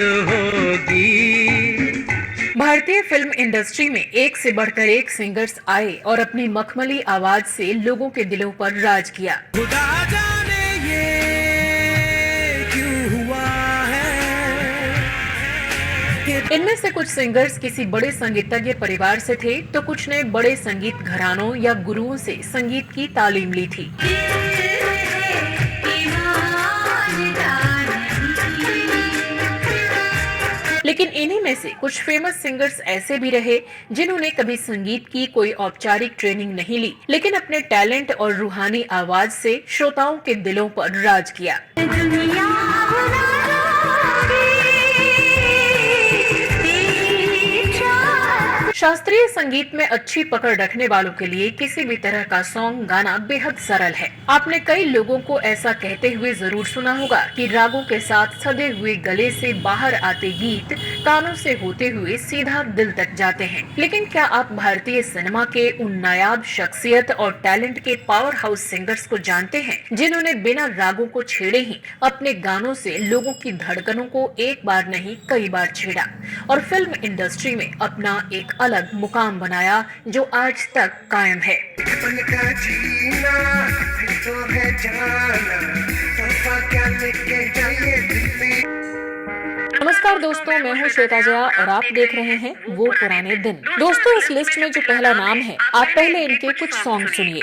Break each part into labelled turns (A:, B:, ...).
A: होगी।
B: भारतीय film industry में एक से बढ़कर एक सिंगर्स आए और अपनी मखमली आवाज से लोगों के दिलों पर राज किया।
A: खुदा जाने ये क्यों हुआ है कि
B: इनमें से कुछ सिंगर्स किसी बड़े संगीतज्ञ परिवार से थे, तो कुछ ने बड़े संगीत घरानों या गुरुओं से संगीत की तालीम ली थी। लेकिन इन्हीं में से कुछ फेमस सिंगर्स ऐसे भी रहे जिन्होंने कभी संगीत की कोई औपचारिक ट्रेनिंग नहीं ली, लेकिन अपने टैलेंट और रूहानी आवाज से श्रोताओं के दिलों पर राज किया। शास्त्रीय संगीत में अच्छी पकड़ रखने वालों के लिए किसी भी तरह का सॉन्ग गाना बेहद सरल है। आपने कई लोगों को ऐसा कहते हुए जरूर सुना होगा कि रागों के साथ सधे हुए गले से बाहर आते गीत कानों से होते हुए सीधा दिल तक जाते हैं। लेकिन क्या आप भारतीय सिनेमा के उन नायाब शख्सियत और टैलेंट के पावर हाउस सिंगर्स को जानते हैं, जिन्होंने बिना रागों को छेड़े ही अपने गानों से लोगों की धड़कनों को एक बार नहीं कई बार छेड़ा और फिल्म इंडस्ट्री में अपना एक अलग मुकाम बनाया जो आज तक कायम है। नमस्कार दोस्तों, मैं हूं श्वेता जया और आप देख रहे हैं वो पुराने दिन। दोस्तों, इस लिस्ट में जो पहला नाम है, आप पहले इनके कुछ सॉन्ग सुनिए।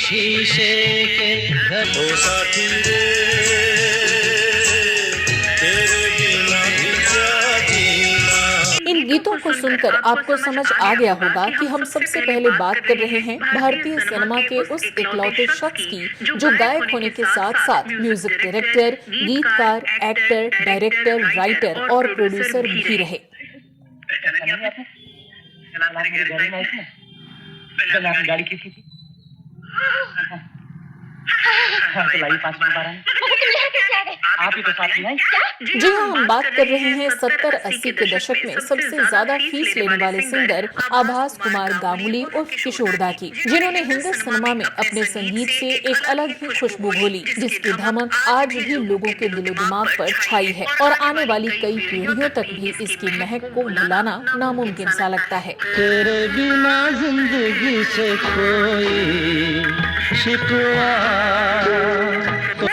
A: शीशे के घर ओ साथी रे, तेरे बिना भी क्या जीना।
B: इन गीतों को सुनकर आपको समझ आ गया होगा कि हम सबसे पहले बात कर रहे हैं भारतीय सिनेमा के उस इकलौते शख्स की जो गायक होने के साथ साथ म्यूजिक डायरेक्टर, गीतकार, एक्टर, डायरेक्टर, राइटर और प्रोड्यूसर भी रहे।
C: गाड़ी किसी थी? तो लाइए 5 मिनट आ रहा है। आप ही तो साथ में हैं।
B: जी हाँ, हम बात कर रहे हैं 70-80 के दशक में सबसे ज्यादा फीस लेने वाले सिंगर आभास कुमार गांगुली और किशोर दा की, जिन्होंने हिंदी सिनेमा में अपने संगीत से एक अलग ही खुशबू घोली, जिसकी धमक आज भी लोगों के दिलो दिमाग पर छाई है और आने वाली कई पीढ़ियों तक भी इसकी महक को भुलाना नामुमकिन सा लगता है।
A: तेरे बिना जिंदगी से कोई शिकवा।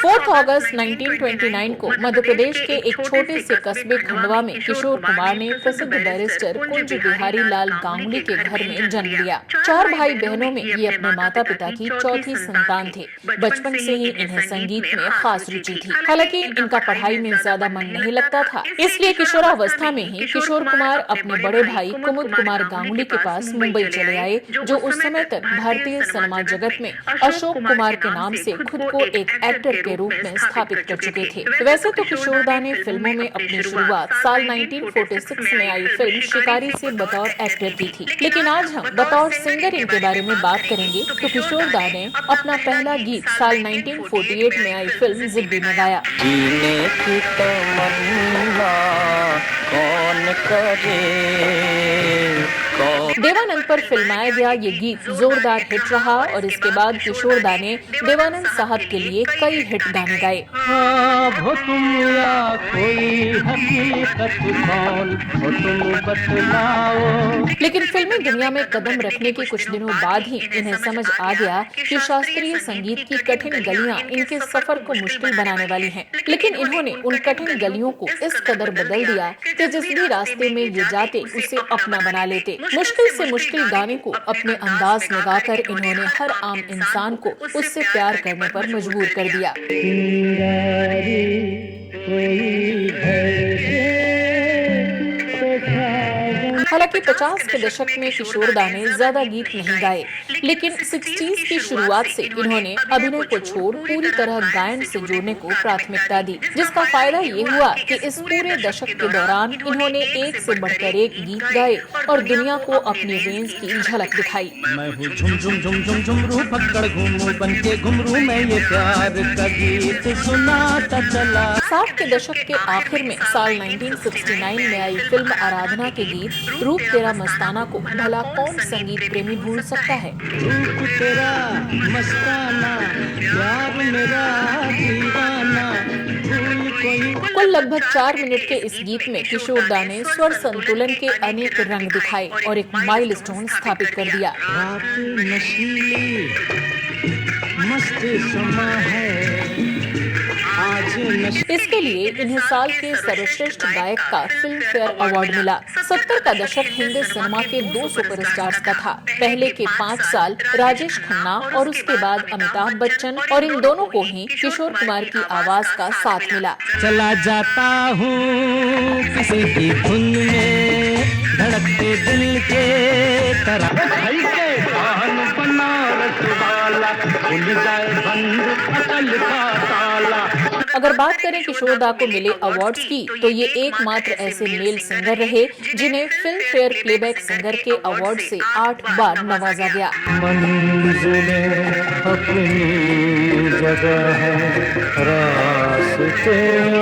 B: 4 अगस्त 1929 को मध्य प्रदेश के एक छोटे से कस्बे खंडवा में किशोर कुमार ने प्रसिद्ध बैरिस्टर कुंज बिहारी लाल गांगुली के घर में जन्म लिया। 4 भाई बहनों में ये अपने माता पिता की चौथी संतान थे। बचपन से ही इन्हें संगीत में खास रुचि थी। हालांकि इनका पढ़ाई में ज्यादा मन नहीं लगता था, इसलिए किशोरावस्था में ही किशोर कुमार अपने बड़े भाई कुमुद कुमार गांगुली के पास मुंबई चले आए, जो उस समय तक भारतीय सिनेमा जगत में अशोक कुमार के नाम से खुद को एक एक्टर के रूप में स्थापित कर चुके थे। वैसे तो किशोर दा ने फिल्मों में अपनी शुरुआत साल 1946 में आई फिल्म शिकारी से बतौर एक्टर की थी, लेकिन आज हम बतौर सिंगर इनके बारे में बात करेंगे तो किशोर दा ने अपना पहला गीत साल 1948 में आई फिल्म जिद्दी में गाया।
A: जीने की तमन्ना कौन करे,
B: देवानंद पर फिल्माया गया ये गीत जोरदार हिट रहा और इसके बाद किशोर दा ने देवानंद साहब के लिए कई हिट गाने गाए।
C: हो तुम या कोई हकीकत कौन हो तुम बतलाओ।
B: लेकिन फिल्मी दुनिया में कदम रखने के कुछ दिनों बाद ही इन्हें समझ आ गया कि शास्त्रीय संगीत की कठिन गलियां इनके सफर को मुश्किल बनाने वाली हैं। लेकिन इन्होंने उन कठिन गलियों को इस कदर बदल दिया कि जिस भी रास्ते में ये जाते उसे अपना बना लेते। मुश्किल से मुश्किल गाने को अपने अंदाज में गाकर इन्होंने हर आम इंसान को उससे प्यार करने पर मजबूर कर दिया। हालांकि 50 के दशक में किशोर दा ने ज्यादा गीत नहीं गाए, लेकिन 60s की शुरुआत से इन्होंने अभिनय को छोड़ पूरी तरह गायन से जोड़ने को प्राथमिकता दी, जिसका फायदा ये हुआ कि इस पूरे दशक के दौरान इन्होंने एक से बढ़कर एक गीत गाए और दुनिया को अपनी रेंज की झलक दिखाई।
C: मैं हूँ झुम झुम झुम झुम झुमरू पकड़ घूमू बन के घुमरू, मैं ये प्यार का गीत सुनाता चला।
B: 60 के दशक के आखिर में साल 1969 में आई फिल्म आराधना के गीत रूप तेरा मस्ताना को भला कौन संगीत प्रेमी भूल सकता है।
A: रूप तेरा मस्ताना, प्यार मेरा दीवाना, भूल कोई।
B: कुल लगभग 4 मिनट के इस गीत में किशोर दा ने स्वर संतुलन के अनेक रंग दिखाए और एक माइलस्टोन स्थापित कर दिया।
A: रात नशीली मस्त समा है, आज
B: इसके लिए इन्हें साल के सर्वश्रेष्ठ गायक का फिल्म फेयर अवार्ड मिला। 70 का दशक हिंदी सिनेमा के 2 सुपरस्टार्स का था। पहले के 5 साल राजेश खन्ना और उसके बाद अमिताभ बच्चन, और इन दोनों को ही किशोर कुमार की आवाज का साथ मिला।
A: चला जाता हूँ किसी की धुन में, धड़कते दिल के तरह बनारस वाला, खुल जाए बंद अकल का ताला।
B: अगर बात करें किशोर दा को मिले अवार्ड्स की, तो ये एकमात्र ऐसे मेल सिंगर रहे जिन्हें फिल्म फेयर प्लेबैक सिंगर के अवार्ड से 8 बार नवाजा गया।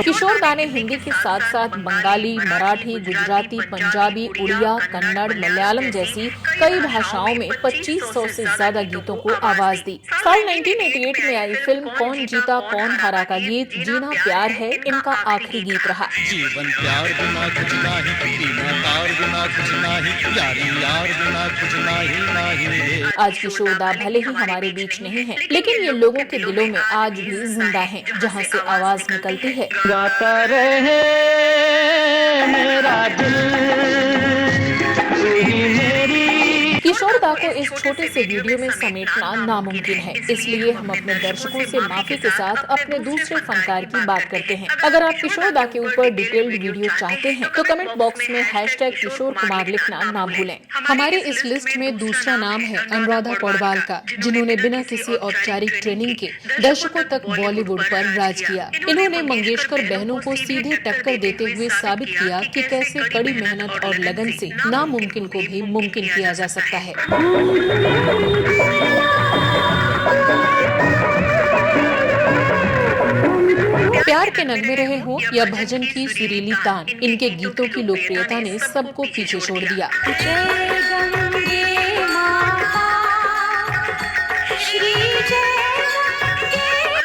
B: किशोर दा ने हिंदी के साथ साथ बंगाली, मराठी, गुजराती, पंजाबी, उड़िया, कन्नड़, मलयालम जैसी कई भाषाओं में 2500 से ज्यादा गीतों को आवाज दी। साल 1988 में आई फिल्म कौन जीता कौन हारा का गीत जीना प्यार है इनका आखिरी गीत रहा।
A: जीवन प्यार बिना कुछ नहीं, बिना तार बिना कुछ नहीं, यारी यार बिना कुछ नहीं।
B: आज किशोर दा भले ही हमारे बीच नहीं है, लेकिन ये लोगों के दिलों में आज भी जिंदा हैं, जहां से आवाज निकलती है।
A: गाता रहे मेरा दिल, मेरी।
B: किशोर दा को इस छोटे से वीडियो में समेटना नामुमकिन है, इसलिए हम अपने दर्शकों से माफी के साथ अपने दूसरे फनकार की बात करते हैं। अगर आप किशोर दा के ऊपर डिटेल्ड वीडियो चाहते हैं तो कमेंट बॉक्स में #किशोर कुमार लिखना ना भूलें। हमारे इस लिस्ट में दूसरा नाम है अनुराधा पौडवाल का, जिन्होंने बिना किसी औपचारिक ट्रेनिंग के दर्शकों तक बॉलीवुड पर राज किया। इन्होंने मंगेशकर बहनों को सीधे टक्कर देते हुए साबित किया कि कैसे कड़ी मेहनत और लगन से नामुमकिन को भी मुमकिन किया जा सकता है। प्यार के नगमे रहे हों या भजन की सुरीली तान, इनके गीतों की लोकप्रियता ने सबको पीछे छोड़ दिया।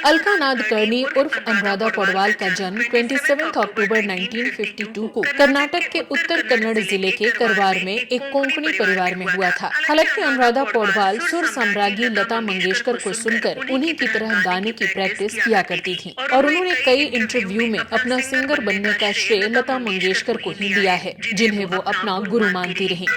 B: अलका नादकर्णी उर्फ अनुराधा पौडवाल का जन्म 27 अक्टूबर 1952 को कर्नाटक के उत्तर कन्नड़ जिले के करवार में एक कोंकणी परिवार में हुआ था। हालांकि अनुराधा पौडवाल सुर सम्राज्ञी लता मंगेशकर को सुनकर उन्हीं की तरह गाने की प्रैक्टिस किया करती थी, और उन्होंने कई इंटरव्यू में अपना सिंगर बनने का श्रेय लता मंगेशकर को ही दिया है, जिन्हें वो अपना गुरु मानती रही।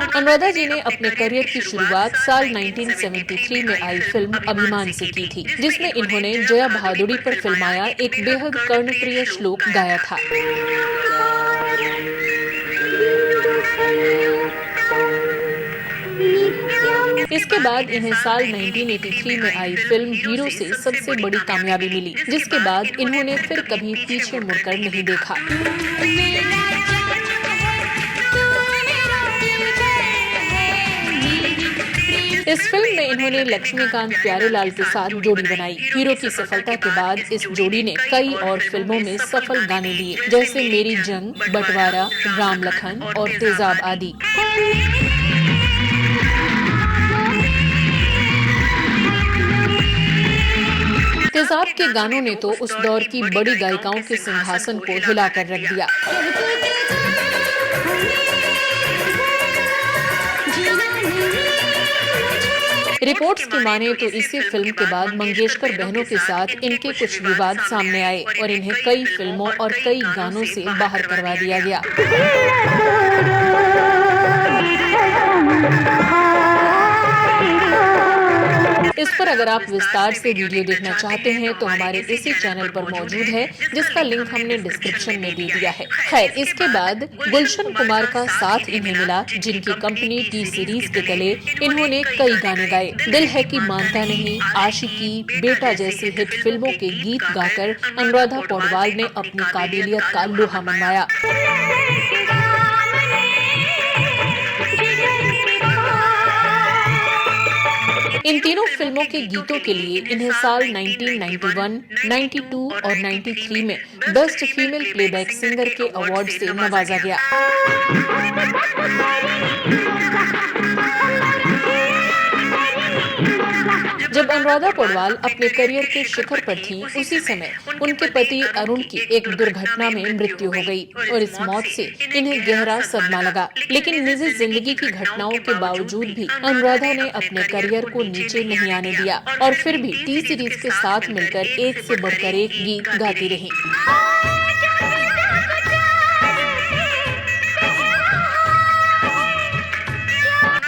B: अनुराधा जी ने अपने करियर की शुरुआत साल 1973 में आई फिल्म अभिमान से की थी, जिसमें इन्होंने जया भादुड़ी पर फिल्माया एक बेहद कर्णप्रिय श्लोक गाया था। इसके बाद इन्हें साल 1983 में आई फिल्म हीरो से सबसे बड़ी कामयाबी मिली, जिसके बाद इन्होंने फिर कभी पीछे मुड़कर नहीं देखा। इस फिल्म में इन्होंने लक्ष्मीकांत प्यारेलाल के साथ जोड़ी बनाई। हीरो की सफलता के बाद इस जोड़ी ने कई और फिल्मों में सफल गाने दिए, जैसे मेरी जंग, बंटवारा, राम लखन और तेजाब आदि। तेजाब के गानों ने तो उस दौर की बड़ी गायिकाओं के सिंहासन को हिलाकर रख दिया। रिपोर्ट्स की माने तो इसी फिल्म के बाद मंगेशकर बहनों के साथ इनके कुछ विवाद सामने आए और इन्हें कई फिल्मों और कई गानों से बाहर करवा दिया गया। इस पर अगर आप विस्तार से वीडियो देखना चाहते हैं तो हमारे इसी चैनल पर मौजूद है, जिसका लिंक हमने डिस्क्रिप्शन में दे दिया है। खैर, इसके बाद गुलशन कुमार का साथ इन्हें मिला, जिनकी कंपनी टी सीरीज के तले इन्होंने कई गाने गाए। दिल है कि मानता नहीं, आशिकी, बेटा जैसी हिट फिल्मों के गीत गाकर अनुराधा पौडवाल ने अपनी काबिलियत का लोहा मनवाया। इन तीनों फिल्मों के गीतों के लिए इन्हें साल 1991, 92 और 93 में बेस्ट फीमेल प्लेबैक सिंगर के अवार्ड से नवाजा गया। जब अनुराधा पौडवाल अपने करियर के शिखर पर थी, उसी समय उनके पति अरुण की एक दुर्घटना में मृत्यु हो गई और इस मौत से इन्हें गहरा सदमा लगा। लेकिन निजी जिंदगी की घटनाओं के बावजूद भी अनुराधा ने अपने करियर को नीचे नहीं आने दिया और फिर भी टी सीरीज के साथ मिलकर एक से बढ़कर एक गीत गाती रही।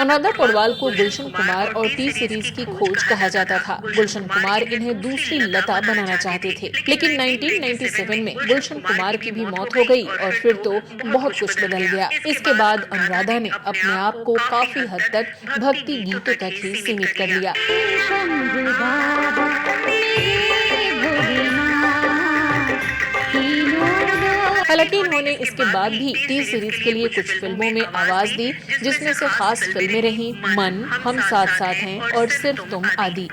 B: अनुराधा पौडवाल को गुलशन कुमार और टी सीरीज की खोज कहा जाता था। गुलशन कुमार इन्हें दूसरी लता बनाना चाहते थे, लेकिन 1997 में गुलशन कुमार की भी मौत हो गई और फिर तो बहुत कुछ बदल गया। इसके बाद अनुराधा ने अपने आप को काफी हद तक भक्ति गीतों तक ही सीमित कर लिया। हालांकि इन्होंने इसके बाद भी टी सीरीज के लिए कुछ फिल्मों में आवाज दी, जिसमें से खास फिल्में रहीं मन, हम साथ साथ हैं और सिर्फ तुम आदि।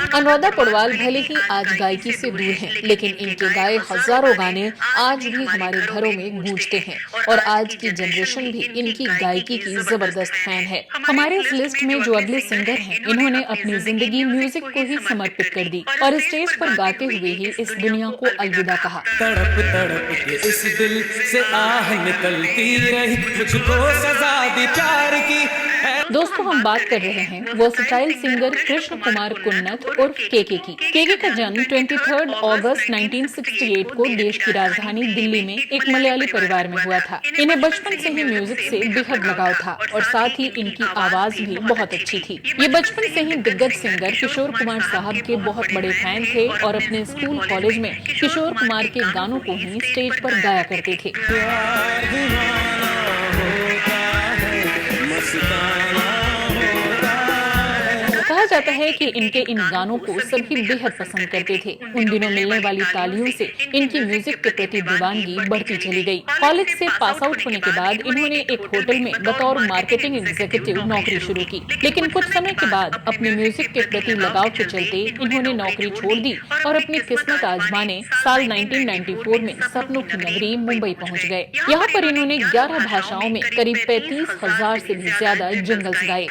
B: अनुराधा पौडवाल भले ही आज गायकी से दूर हैं, लेकिन इनके गाए हजारों गाने आज भी हमारे घरों में गूंजते हैं और आज की जनरेशन भी इनकी गायकी की जबरदस्त फैन है। हमारे इस लिस्ट में जो अगले सिंगर हैं, इन्होंने अपनी जिंदगी म्यूजिक को ही समर्पित कर दी और स्टेज पर गाते हुए ही इस दुनिया को अलविदा कहा।
A: तड़प तड़प के इस दिल से आह निकलती रही, मुझको सजा दी प्यार की।
B: दोस्तों, हम बात कर रहे हैं वर्सेटाइल सिंगर कृष्ण कुमार कुन्नत उर्फ केके की। केके का जन्म 23 अगस्त 1968 को देश की राजधानी दिल्ली में एक मलयाली परिवार में हुआ था। इन्हें बचपन से ही म्यूजिक से बेहद लगाव था और साथ ही इनकी आवाज भी बहुत अच्छी थी। ये बचपन से ही दिग्गज सिंगर किशोर कुमार साहब के बहुत बड़े फैन थे और अपने स्कूल कॉलेज में किशोर कुमार के गानों को ही स्टेज पर गाया करते थे। कहा जाता है कि इनके इन गानों को सभी बेहद पसंद करते थे। उन दिनों मिलने वाली तालियों से इनकी म्यूजिक के प्रति दीवानगी बढ़ती चली गई। कॉलेज से पास आउट होने के बाद इन्होंने एक होटल में बतौर मार्केटिंग एग्जीक्यूटिव नौकरी शुरू की, लेकिन कुछ समय के बाद अपने म्यूजिक के प्रति लगाव के चलते इन्होंने नौकरी छोड़ दी और अपनी किस्मत आजमाने साल 1994 में सपनों की नगरी मुंबई पहुंच गए। यहाँ पर इन्होंने 11 भाषाओं में करीब 35,000 से भी ज्यादा जिंगल्स गाए।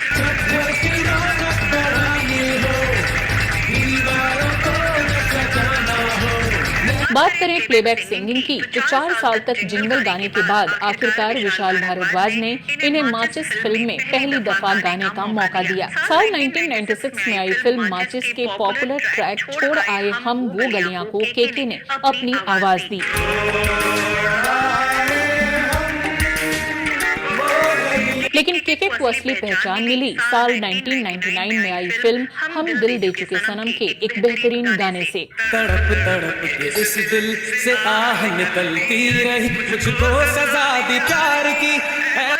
B: बात करें प्लेबैक सिंगिंग की, तो 4 साल तक जिंगल गाने के बाद आखिरकार विशाल भारद्वाज ने इन्हें माचिस फिल्म में पहली दफा गाने का मौका दिया। साल 1996 में आई फिल्म माचिस के पॉपुलर ट्रैक छोड़ आए हम वो गलियां को केके ने अपनी आवाज दी। लेकिन केके को असली पहचान मिली साल 1999 में आई फिल्म हम दिल दे चुके सनम के एक बेहतरीन गाने से।
A: तड़प तड़प के इस दिल से आह निकलती रही, मुझको सजा दी प्यार की।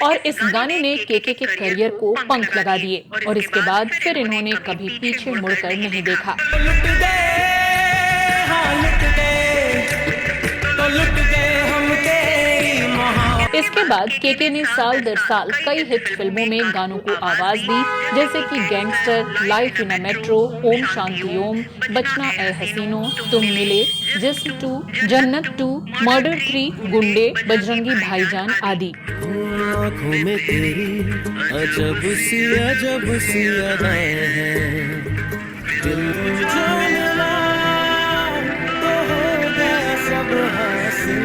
B: और इस गाने ने केके के करियर को पंख लगा दिए और इसके बाद फिर इन्होंने कभी पीछे मुड़कर नहीं देखा।
A: लुट गए, हाँ लुट गए, तो लुट गए हम तेरी मोहब्बत।
B: इसके बाद केके ने साल दर साल कई हिट फिल्मों में गानों को आवाज दी, जैसे कि gangster, life in a metro, Om Shanti Om, Bachna Ae हसीनो, तुम मिले, जिस्म 2, जन्नत 2, मर्डर 3, गुंडे, बजरंगी भाईजान आदि।
A: आँखों में तेरी अजब सी अदाएं हैं, दिल जानना तो हो गया सब हासिल।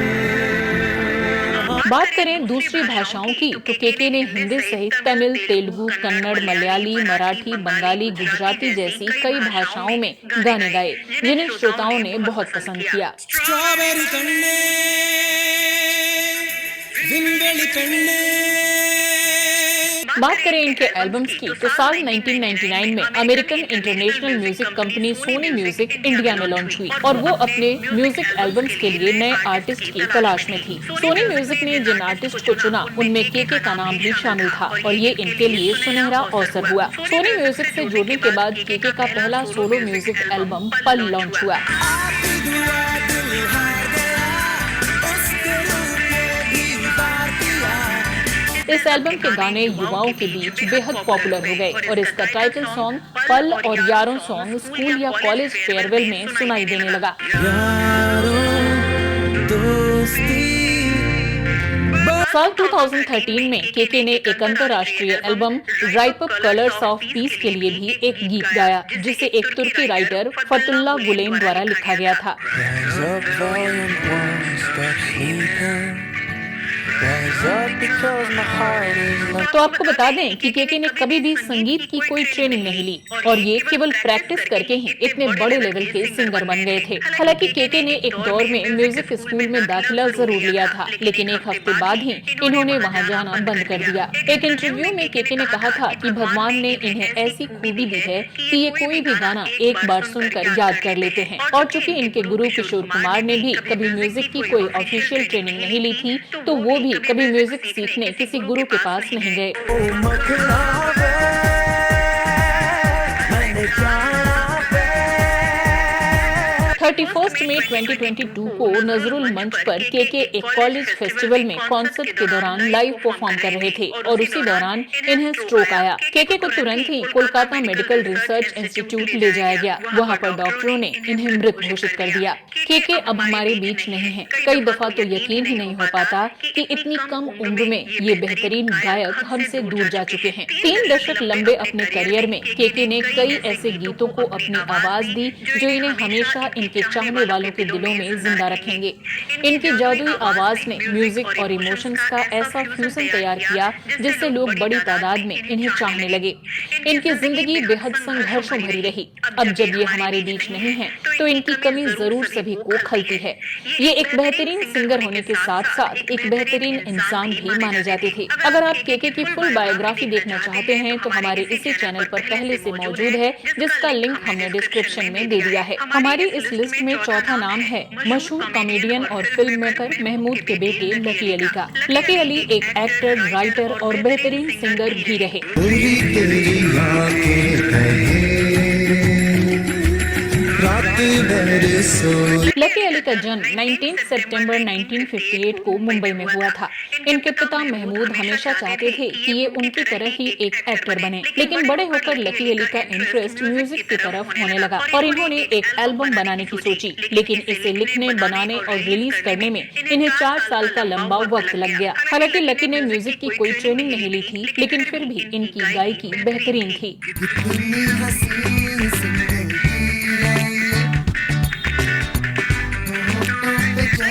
B: बात करें दूसरी भाषाओं की, तो केके ने हिंदी सहित तमिल, तेलुगु, कन्नड़, मलयाली, मराठी, बंगाली, गुजराती जैसी कई भाषाओं में गाने गाए, जिन्हें श्रोताओं ने बहुत पसंद किया।
A: स्ट्रॉबेरी कन्ने, जिंगली कन्ने।
B: बात करें इनके एल्बम्स की, तो साल 1999 में American international music company Sony music India में लॉन्च हुई और वो अपने म्यूजिक एल्बम्स के लिए नए आर्टिस्ट की तलाश में थी। सोनी म्यूजिक ने जिन आर्टिस्ट को चुना, उनमें केके का नाम भी शामिल था और ये इनके लिए सुनहरा अवसर हुआ। सोनी म्यूजिक से जुड़ने के बाद केके का पहला सोलो म्यूजिक एल्बम पल लॉन्च हुआ। इस एल्बम के गाने युवाओं के बीच बेहद पॉपुलर हो गए और इसका टाइटल सॉन्ग पल और यारों सॉन्ग स्कूल या कॉलेज फेयरवेल में सुनाई देने लगा। साल 2013 में केके ने एक अंतर्राष्ट्रीय album ripe up colours of peace के लिए भी एक गीत गाया, जिसे एक तुर्की राइटर फतुल्ला गुलेन द्वारा लिखा गया था। तो आपको बता दें कि केके ने कभी भी संगीत की कोई ट्रेनिंग नहीं ली और ये केवल प्रैक्टिस करके ही इतने बड़े लेवल के सिंगर बन गए थे। हालांकि केके ने एक दौर में म्यूजिक स्कूल में दाखिला जरूर लिया था, लेकिन एक हफ्ते बाद ही इन्होंने वहां जाना बंद कर दिया। एक इंटरव्यू में केके ने कहा था कि भगवान ने इन्हें ऐसी खूबी दी है कि ये कोई भी गाना एक बार सुनकर याद कर लेते हैं। और चूंकि इनके गुरु किशोर कुमार ने भी कभी म्यूजिक की कोई ऑफिशियल ट्रेनिंग नहीं ली थी, तो वो भी कभी म्यूजिक सीखने किसी गुरु के पास नहीं गए। 31 मई 2022 को नजरुल मंच पर केके एक कॉलेज फेस्टिवल में कॉन्सर्ट के दौरान लाइव परफॉर्म कर रहे थे और उसी दौरान इन्हें स्ट्रोक आया। केके को तुरंत ही कोलकाता मेडिकल रिसर्च इंस्टीट्यूट ले जाया गया। वहां पर डॉक्टरों ने इन्हें मृत घोषित कर दिया। केके अब हमारे बीच नहीं है। कई दफा तो यकीन ही नहीं हो पाता कि इतनी कम उम्र में ये बेहतरीन गायक हमसे दूर जा चुके हैं। 3 दशक लंबे अपने करियर में केके ने कई ऐसे गीतों को अपनी आवाज दी जो इन्हें हमेशा इनके चाहने वालों के दिलों में जिंदा रखेंगे। इनकी जादुई आवाज ने म्यूजिक और इमोशंस का ऐसा फ्यूजन तैयार किया जिससे लोग बड़ी तादाद में इन्हें चाहने लगे। इनकी जिंदगी बेहद संघर्षों भरी रही। अब जब ये हमारे बीच नहीं है तो इनकी कमी जरूर सभी को खलती है। ये एक बेहतरीन सिंगर होने के साथ साथ एक बेहतरीन इंसान भी माने जाते थे। अगर आप केके की फुल बायोग्राफी देखना चाहते हैं तो हमारे इसी चैनल पर पहले से मौजूद है, जिसका लिंक हमने डिस्क्रिप्शन में दे दिया है। हमारी इस लिस्ट में चौथा नाम है मशहूर कॉमेडियन और फिल्म मेकर महमूद के बेटे लकी अली का। लकी अली एक एक्टर, राइटर और बेहतरीन सिंगर भी रहे। लकी अली का जन्म 19 सितंबर 1958 को मुंबई में हुआ था। इनके पिता महमूद हमेशा चाहते थे कि ये उनकी तरह ही एक एक्टर बने, लेकिन बड़े होकर लकी अली का इंटरेस्ट म्यूजिक की तरफ होने लगा और इन्होंने एक एल्बम बनाने की सोची, लेकिन इसे लिखने, बनाने और रिलीज करने में इन्हें 4 साल का लंबा वक्त लग गया। हालांकि लकी ने म्यूजिक की कोई ट्रेनिंग नहीं ली थी, लेकिन फिर भी इनकी गायकी बेहतरीन थी।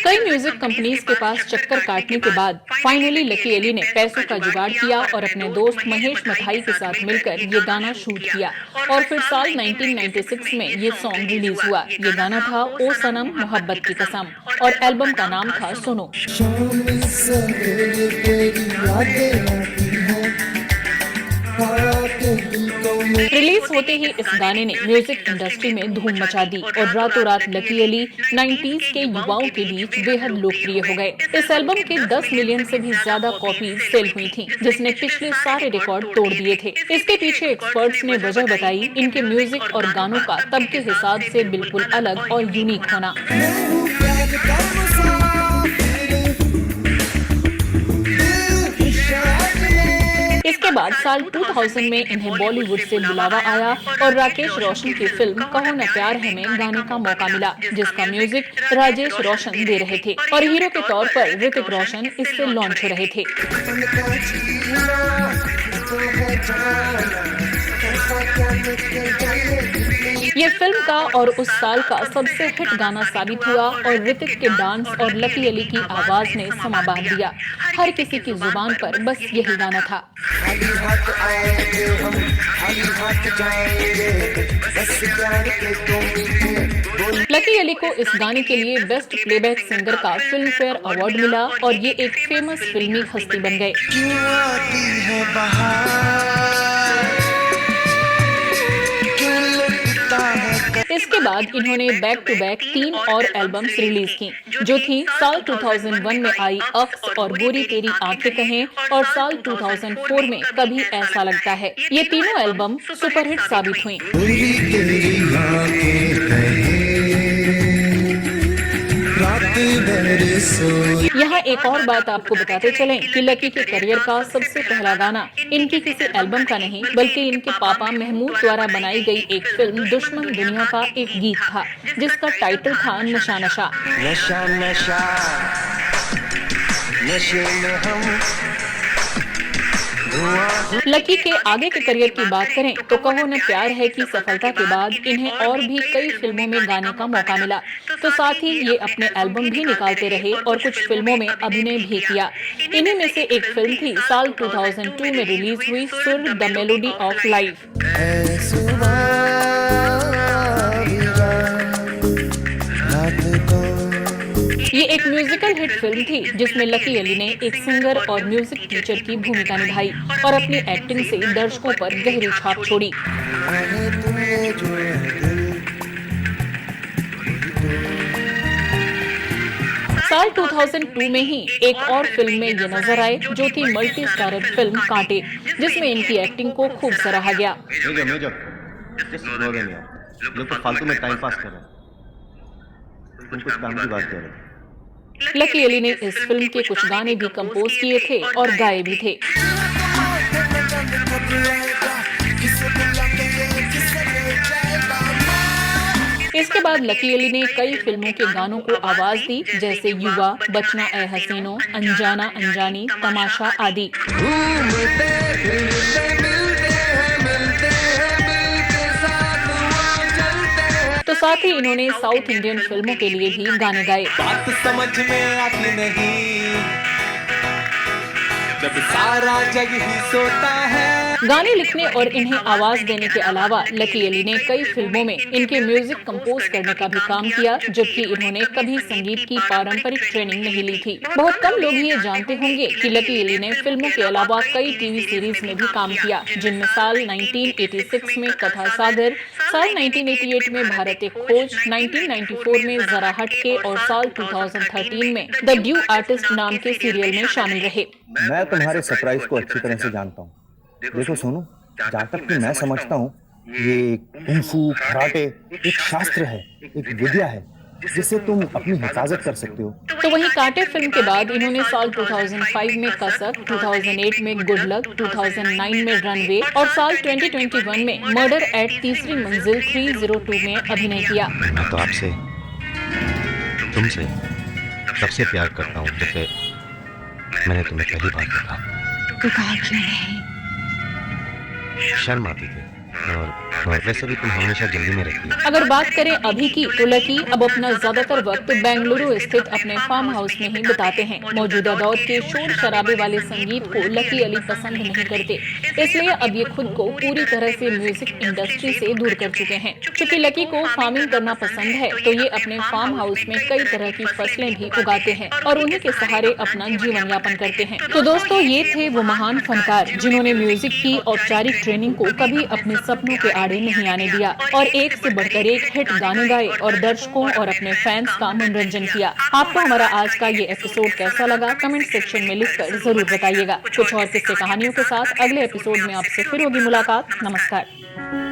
B: कई म्यूजिक कंपनीज के पास चक्कर काटने के बाद फाइनली लकी अली ने पैसों का जुगाड़ किया और अपने दोस्त महेश मथाई के साथ मिलकर ये गाना शूट किया और फिर साल 1996 में ये सॉन्ग रिलीज हुआ। ये गाना था ओ सनम मोहब्बत की कसम और एल्बम का नाम था सुनो। रिलीज होते ही इस गाने ने म्यूजिक इंडस्ट्री में धूम मचा दी और रातों रात लकी अली 90s के युवाओं के बीच बेहद लोकप्रिय हो गए। इस एल्बम के 10 मिलियन से भी ज्यादा कॉपीज सेल हुई थी, जिसने पिछले सारे रिकॉर्ड तोड़ दिए थे। इसके पीछे एक्सपर्ट्स ने वजह बताई इनके म्यूजिक और गानों का तब के हिसाब से बिल्कुल अलग और यूनिक होना। इसके बाद साल 2000 में इन्हें बॉलीवुड से बुलावा आया और राकेश रोशन की फिल्म कहो न प्यार है में गाने का मौका मिला, जिसका म्यूजिक राजेश रोशन दे रहे थे और हीरो के तौर पर ऋतिक रोशन इससे लॉन्च हो रहे थे। ये फिल्म का और उस साल का सबसे हिट गाना साबित हुआ और ऋतिक के डांस और लकी अली की आवाज ने समा बांध दिया। हर किसी की जुबान पर बस यही गाना था। लकी अली को इस गाने के लिए बेस्ट प्लेबैक सिंगर का फिल्म फेयर अवार्ड मिला और ये एक फेमस फिल्मी हस्ती बन गए। इसके बाद इन्होंने बैक टू बैक 3 और एल्बम्स रिलीज की, जो थी साल 2001 में आई अक्स और गोरी तेरी आंखें कहें और साल 2004 में कभी ऐसा लगता है। ये तीनों एल्बम सुपरहिट साबित हुई। रात यहाँ एक और बात आपको बताते चलें कि लकी के करियर का सबसे पहला गाना इनकी किसी एल्बम का नहीं बल्कि इनके पापा महमूद द्वारा बनाई गई एक फिल्म दुश्मन दुनिया का एक गीत था, जिसका टाइटल था नशा नशा।
A: नशा नशा नशे में हम
B: लकी के आगे के करियर की बात करें तो कहो न प्यार है की सफलता के बाद इन्हें और भी कई फिल्मों में गाने का मौका मिला, तो साथ ही ये अपने एल्बम भी निकालते रहे और कुछ फिल्मों में अभिनय भी किया। इन्हीं में से एक फिल्म थी साल 2002 में रिलीज हुई सुर द मेलोडी ऑफ लाइफ। ये एक म्यूजिकल हिट फिल्म थी जिसमें लकी अली ने एक सिंगर और म्यूजिक टीचर की भूमिका निभाई और अपनी एक्टिंग से दर्शकों पर गहरी छाप छोड़ी। साल 2002 में ही एक और फिल्म में ये नजर आए जो थी मल्टी स्टारर फिल्म कांटे, जिसमें इनकी एक्टिंग को खूब सराहा गया।
D: लोग तो फालतू में टाइम पास कर रहे हैं, तुम कुछ काम की बात कर रहे हो।
B: लकी अली ने इस फिल्म के कुछ गाने भी कंपोज किए थे और गाए भी थे। इसके बाद लकी अली ने कई फिल्मों के गानों को आवाज दी, जैसे युवा, बचना ए हसीनो, अनजाना अनजानी, तमाशा आदि। तो साथ ही इन्होंने साउथ इंडियन फिल्मों के लिए भी गाने गाए।
A: बात समझ में आती नहीं जब सारा जग ही सोता है।
B: गाने लिखने और इन्हें आवाज देने के अलावा लकी अली ने कई फिल्मों में इनके म्यूजिक कंपोज करने का भी काम किया, जबकि इन्होंने कभी संगीत की पारंपरिक ट्रेनिंग नहीं ली थी। बहुत कम लोग ये जानते होंगे कि लकी अली ने फिल्मों के अलावा कई टीवी सीरीज में भी काम किया, जिनमें साल 1986 में कथा सागर, साल 1988 में भारत एक खोज, 1994 में जरा हटके और साल 2013 में द ड्यू आर्टिस्ट नाम के सीरियल में शामिल रहे।
D: मैं तुम्हारे सरप्राइज को अच्छी तरह से जानता हूँ। देखो सोनू, जहाँ तक कि मैं समझता हूँ ये कुंफू कराटे एक शास्त्र है, एक विद्या है जिससे तुम अपनी हिफाजत कर सकते हो।
B: तो वहीं कांटे फिल्म के बाद इन्होंने साल 2005 में कसक, 2008 में गुड लक, 2009 में रनवे और साल 2021 में मर्डर एट तीसरी मंजिल 302 में अभिनय किया।
E: मैं तो आपसे, तुमसे सबसे प्यार करता हूँ जैसे मैंने तुम्हें पहली बार देखा।
F: तो कहा क्यों नहीं?
E: शर्म आती थी और वैसे भी तुम हमेशा जल्दी में रहती हो।
B: अगर बात करें अभी की तो लकी अब अपना ज्यादातर वक्त बेंगलुरु स्थित अपने फार्म हाउस में ही बिताते हैं। मौजूदा दौर के शोर शराबे वाले संगीत को लकी अली पसंद नहीं करते, इसलिए अब ये खुद को पूरी तरह से म्यूजिक इंडस्ट्री से दूर कर चुके हैं। चूँकि लकी को फार्मिंग करना पसंद है तो ये अपने फार्म हाउस में कई तरह की फसलें भी उगाते हैं और उन्हीं के सहारे अपना जीवन यापन करते हैं। तो दोस्तों, ये थे वो महान फनकार जिन्होंने म्यूजिक की औपचारिक ट्रेनिंग को कभी अपने सपनों के आड़े नहीं आने दिया और एक से बढ़कर एक हिट गाने गाए और दर्शकों और अपने फैंस का मनोरंजन किया। आपको हमारा आज का ये एपिसोड कैसा लगा कमेंट सेक्शन में लिखकर जरूर बताइएगा। कुछ और किस्से कहानियों के साथ अगले एपिसोड में आपसे फिर होगी मुलाकात। नमस्कार।